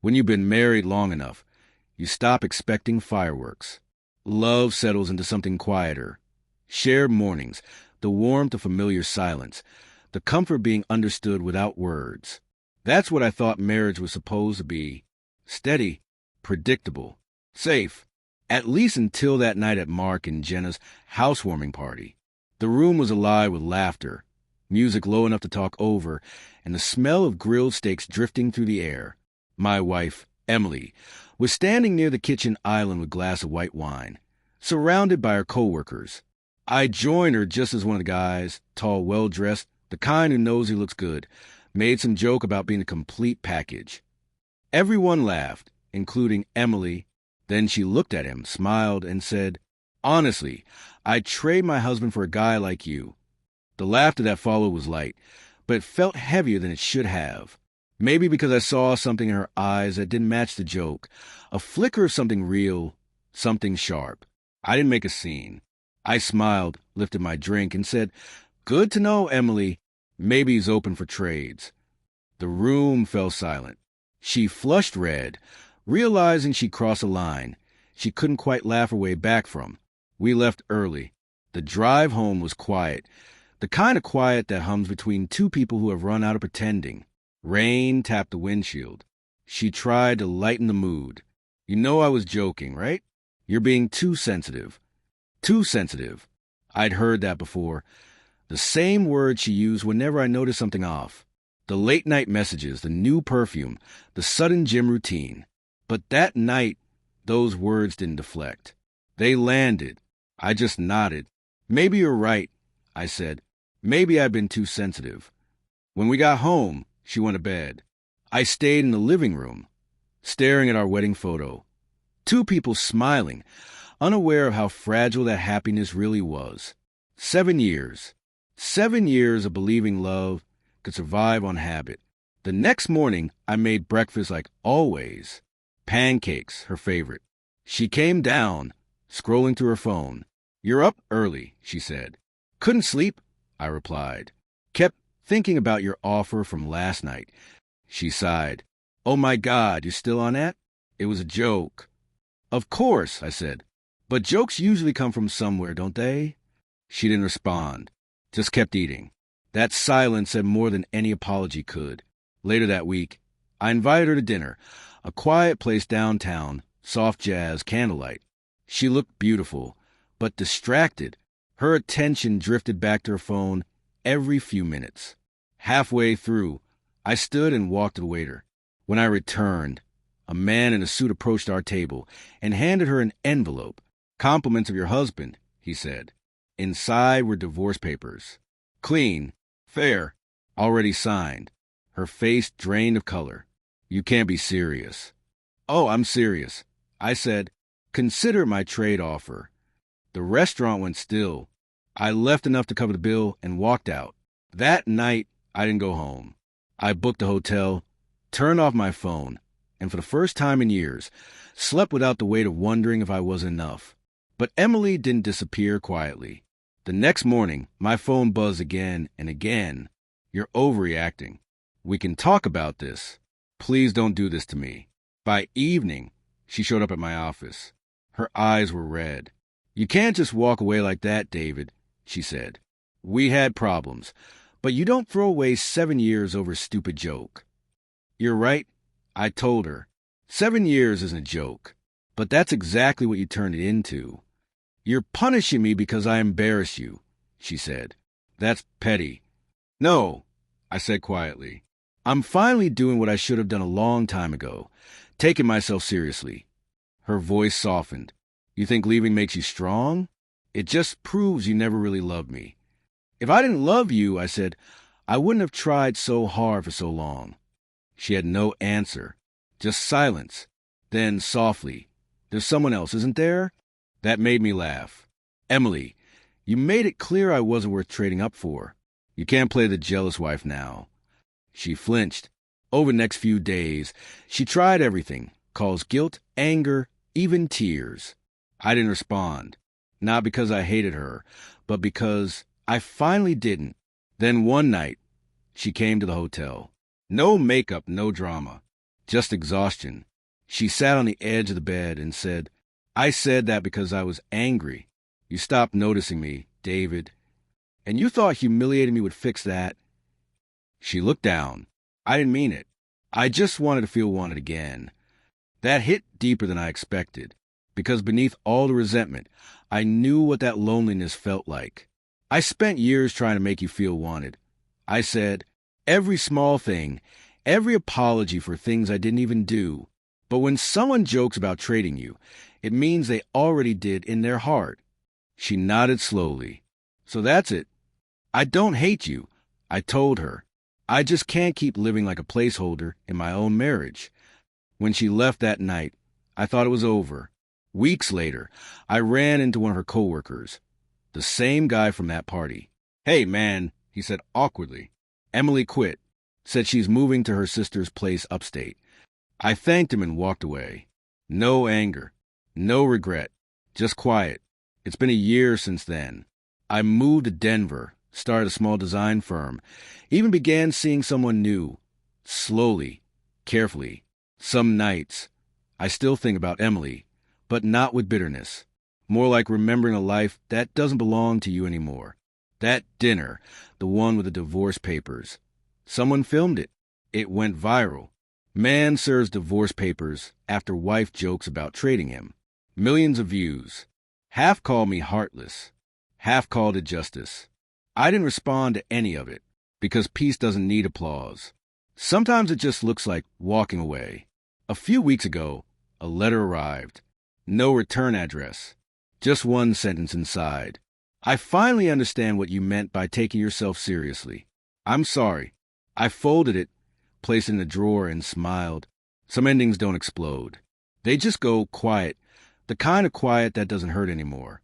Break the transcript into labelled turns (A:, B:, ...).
A: When you've been married long enough, you stop expecting fireworks. Love settles into something quieter. Shared mornings, the warmth of familiar silence, the comfort being understood without words. That's what I thought marriage was supposed to be. Steady, predictable, safe. At least until that night at Mark and Jenna's housewarming party. The room was alive with laughter, music low enough to talk over, and the smell of grilled steaks drifting through the air. My wife, Emily, was standing near the kitchen island with a glass of white wine, surrounded by her coworkers. I joined her just as one of the guys, tall, well-dressed, the kind who knows he looks good, made some joke about being a complete package. Everyone laughed, including Emily. Then she looked at him, smiled, and said, "Honestly, I'd trade my husband for a guy like you." The laughter that followed was light, but it felt heavier than it should have. Maybe because I saw something in her eyes that didn't match the joke, a flicker of something real, something sharp. I didn't make a scene. I smiled, lifted my drink, and said, "Good to know, Emily. Maybe he's open for trades." The room fell silent. She flushed red, realizing she'd crossed a line she couldn't quite laugh her way back from. We left early. The drive home was quiet, the kind of quiet that hums between two people who have run out of pretending. Rain tapped the windshield. She tried to lighten the mood. "You know I was joking, right? You're being too sensitive." Too sensitive. I'd heard that before. The same word she used whenever I noticed something off. The late-night messages, the new perfume, the sudden gym routine. But that night, those words didn't deflect. They landed. I just nodded. "Maybe you're right," I said. "Maybe I've been too sensitive." When we got home, she went to bed. I stayed in the living room, staring at our wedding photo. Two people smiling, unaware of how fragile that happiness really was. 7 years. 7 years of believing love could survive on habit. The next morning, I made breakfast like always. Pancakes, her favorite. She came down, scrolling through her phone. "You're up early," she said. "Couldn't sleep," I replied. "Kept thinking about your offer from last night." She sighed. "Oh my God, you're still on that? It was a joke." "Of course," I said. "But jokes usually come from somewhere, don't they?" She didn't respond, just kept eating. That silence said more than any apology could. Later that week, I invited her to dinner, a quiet place downtown, soft jazz, candlelight. She looked beautiful, but distracted. Her attention drifted back to her phone every few minutes. Halfway through, I stood and walked to the waiter. When I returned, a man in a suit approached our table and handed her an envelope. "Compliments of your husband," he said. Inside were divorce papers. Clean, fair, already signed. Her face drained of color. "You can't be serious." "Oh, I'm serious." I said, "Consider my trade offer." The restaurant went still. I left enough to cover the bill and walked out. That night, I didn't go home. I booked a hotel, turned off my phone, and for the first time in years, slept without the weight of wondering if I was enough. But Emily didn't disappear quietly. The next morning, my phone buzzed again and again. "You're overreacting. We can talk about this. Please don't do this to me." By evening, she showed up at my office. Her eyes were red. "You can't just walk away like that, David," she said. "We had problems, but you don't throw away 7 years over a stupid joke." "You're right," I told her. 7 years isn't a joke, but that's exactly what you turned it into. "You're punishing me because I embarrass you," she said. "That's petty." "No," I said quietly. "I'm finally doing what I should have done a long time ago, taking myself seriously." Her voice softened. "You think leaving makes you strong? It just proves you never really loved me." "If I didn't love you," I said, "I wouldn't have tried so hard for so long." She had no answer, just silence. Then, softly, "There's someone else, isn't there?" That made me laugh. "Emily, you made it clear I wasn't worth trading up for. You can't play the jealous wife now." She flinched. Over the next few days, she tried everything, caused guilt, anger, even tears. I didn't respond, not because I hated her, but because I finally didn't. Then one night, she came to the hotel. No makeup, no drama. Just exhaustion. She sat on the edge of the bed and said, I said that because I was angry. You stopped noticing me, David. And you thought humiliating me would fix that? She looked down. I didn't mean it. I just wanted to feel wanted again. That hit deeper than I expected, because beneath all the resentment, I knew what that loneliness felt like. I spent years trying to make you feel wanted. I said, every small thing, every apology for things I didn't even do. But when someone jokes about trading you, it means they already did in their heart. She nodded slowly. So that's it. I don't hate you, I told her. I just can't keep living like a placeholder in my own marriage. When she left that night, I thought it was over. Weeks later, I ran into one of her coworkers, the same guy from that party. Hey, man, he said awkwardly. Emily quit, said she's moving to her sister's place upstate. I thanked him and walked away. No anger, no regret, just quiet. It's been a year since then. I moved to Denver, started a small design firm, even began seeing someone new. Slowly, carefully. Some nights, I still think about Emily, but not with bitterness. More like remembering a life that doesn't belong to you anymore. That dinner, the one with the divorce papers. Someone filmed it. It went viral. Man serves divorce papers after wife jokes about trading him. Millions of views. Half called me heartless. Half called it justice. I didn't respond to any of it, because peace doesn't need applause. Sometimes it just looks like walking away. A few weeks ago, a letter arrived. No return address. Just one sentence inside. I finally understand what you meant by taking yourself seriously. I'm sorry. I folded it, placed it in a drawer, and smiled. Some endings don't explode. They just go quiet, the kind of quiet that doesn't hurt anymore.